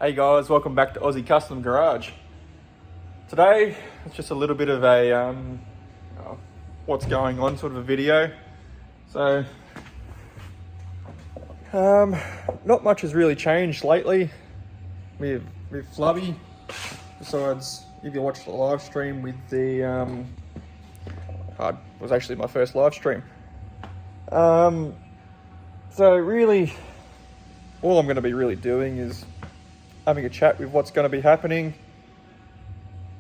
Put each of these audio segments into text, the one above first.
Hey guys, welcome back to Aussie Custom Garage. Today, it's just a little bit of a what's going on sort of a video. So, not much has really changed lately with Flubby. Besides, if you watched the live stream with the, it was actually my first live stream. So really, all I'm going to be really doing is having a chat with what's going to be happening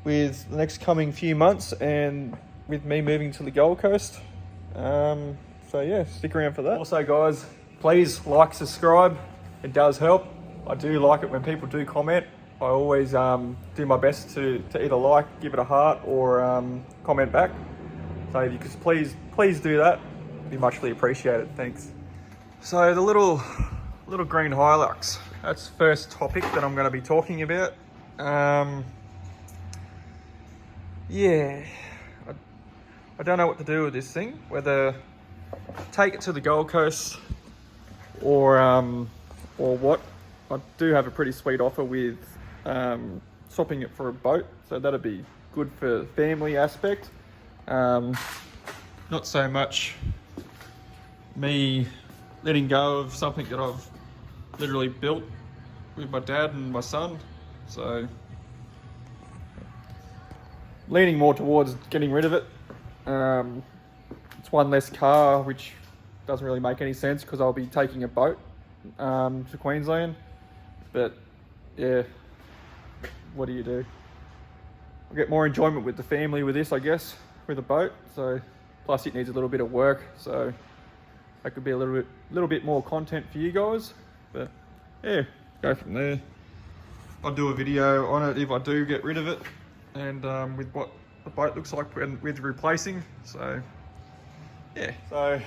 with the next coming few months and with me moving to the Gold Coast. So yeah, stick around for that. Also guys, please like, subscribe. It does help. I do like it when people do comment. I always do my best to either like, give it a heart, or comment back. So if you could please do that, it'd be muchly appreciated. Thanks. So the little green Hilux, that's the first topic that I'm going to be talking about. Yeah, I don't know what to do with this thing, whether take it to the Gold Coast or what. I do have a pretty sweet offer with swapping it for a boat, so that'd be good for the family aspect. Not so much me letting go of something that I've literally built with my dad and my son. So leaning more towards getting rid of it. It's one less car, which doesn't really make any sense because I'll be taking a boat to Queensland. But yeah, what do you do? I'll get more enjoyment with the family with this, I guess, with a boat. So plus it needs a little bit of work, so that could be a little bit more content for you guys. But yeah, go from there. I'll do a video on it if I do get rid of it, and with what the boat looks like with replacing. So yeah, so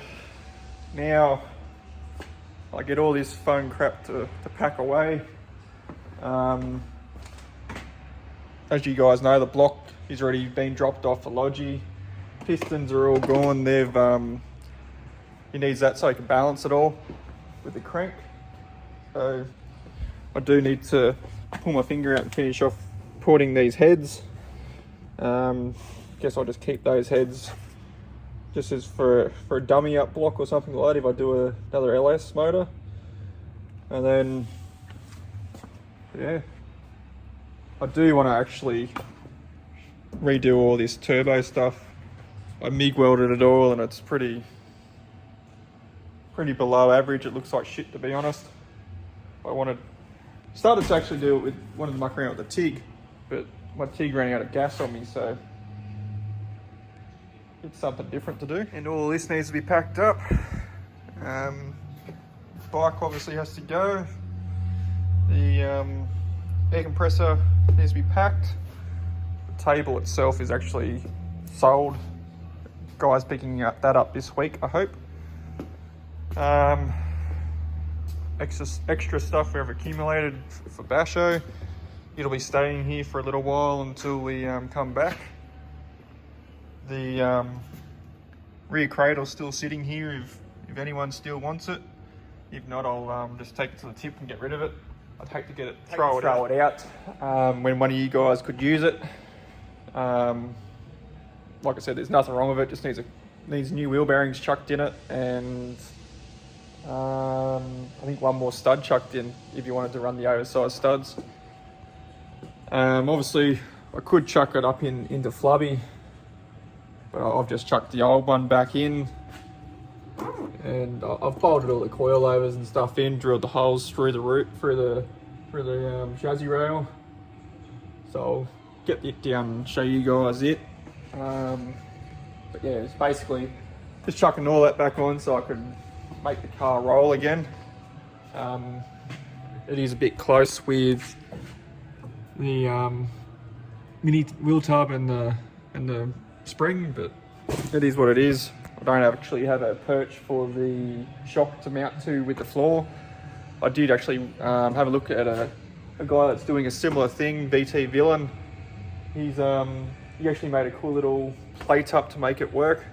now I get all this fun crap to pack away. As you guys know, the block is already been dropped off for Logie. Pistons are all gone. He needs that so he can balance it all with the crank. So I do need to pull my finger out and finish off porting these heads. Guess I'll just keep those heads just as for a dummy up block or something like that if I do another LS motor. And then yeah, I do want to actually redo all this turbo stuff. I MIG welded it all and it's pretty below average. It looks like shit, to be honest. I started to actually do it with one of the muck around with the TIG, but my TIG ran out of gas on me, so it's something different to do. And all this needs to be packed up. Bike obviously has to go. The air compressor needs to be packed. The table itself is actually sold. Guys picking that up this week, I hope. Extra stuff we've accumulated for Basho. It'll be staying here for a little while until we come back. The rear cradle's still sitting here if anyone still wants it. If not, I'll just take it to the tip and get rid of it. I'd hate to throw it out when one of you guys could use it. Like I said, there's nothing wrong with it. Just needs new wheel bearings chucked in it, and I think one more stud chucked in if you wanted to run the oversized studs. Obviously I could chuck it up into Flubby, but I've just chucked the old one back in, and I've bolted all the coilovers and stuff in, drilled the holes through the chassis rail. So I'll get it down and show you guys it. But yeah, it's basically just chucking all that back on so I can make the car roll again. It is a bit close with the mini wheel tub and the spring, but it is what it is. I don't actually have a perch for the shock to mount to with the floor. I did actually have a look at a guy that's doing a similar thing, VT Villain. He actually made a cool little plate up to make it work.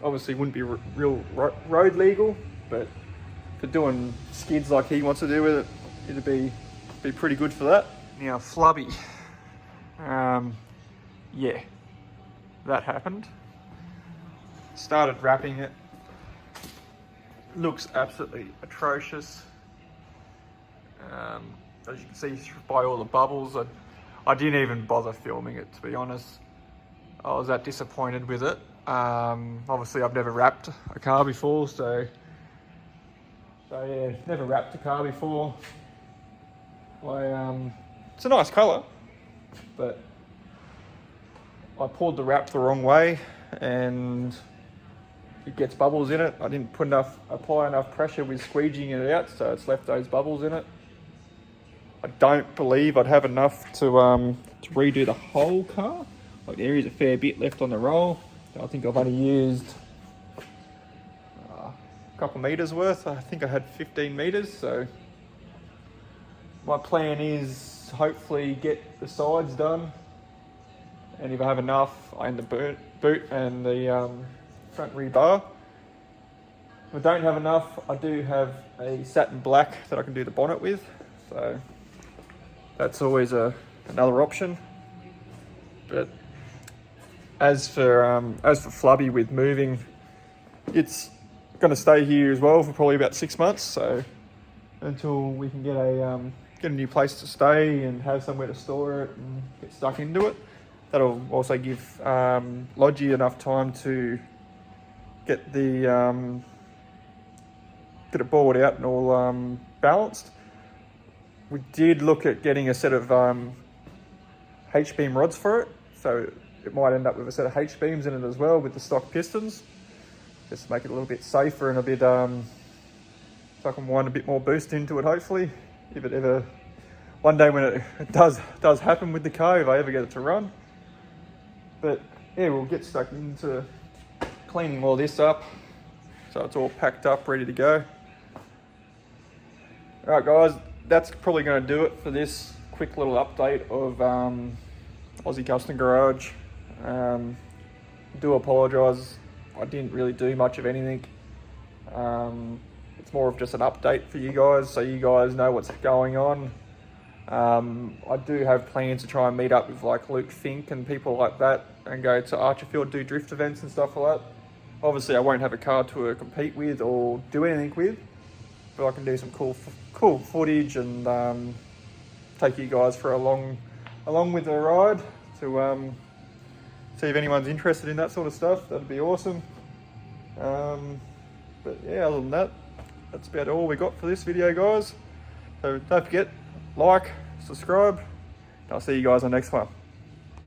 Obviously wouldn't be real road legal, but for doing skids like he wants to do with it, it'd be pretty good for that. Now Flubby, yeah, that happened. Started wrapping it. Looks absolutely atrocious. As you can see by all the bubbles, I didn't even bother filming it, to be honest. I was that disappointed with it. Obviously I've never wrapped a car before, so yeah, never wrapped a car before. It's a nice colour, but I poured the wrap the wrong way and it gets bubbles in it. I didn't apply enough pressure with squeegeeing it out, so it's left those bubbles in it. I don't believe I'd have enough to redo the whole car. Like, there is a fair bit left on the roll. I think I've only used a couple meters worth. I think I had 15 meters, so my plan is hopefully get the sides done, and if I have enough, I end the boot and the front rear bar. If I don't have enough, I do have a satin black that I can do the bonnet with, so that's always another option. But as for Flubby with moving, it's going to stay here as well for probably about 6 months. So until we can get a new place to stay and have somewhere to store it and get stuck into it, that'll also give Logie enough time to get it bored out and all balanced. We did look at getting a set of H-beam rods for it, so it might end up with a set of H-beams in it as well with the stock pistons, just to make it a little bit safer and a bit, so I can wind a bit more boost into it hopefully, if it ever, one day when it does happen with the car, if I ever get it to run. But yeah, we'll get stuck into cleaning all this up, so it's all packed up, ready to go. All right guys, that's probably going to do it for this quick little update of Aussie Custom Garage. Do apologise, I didn't really do much of anything. It's more of just an update for you guys, so you guys know what's going on. I do have plans to try and meet up with like Luke Fink and people like that and go to Archerfield, do drift events and stuff like that. Obviously I won't have a car to compete with or do anything with, but I can do some cool footage and take you guys for along with the ride to see if anyone's interested in that sort of stuff. That'd be awesome. But yeah, other than that, that's about all we got for this video, guys. So don't forget, like, subscribe, and I'll see you guys on the next one.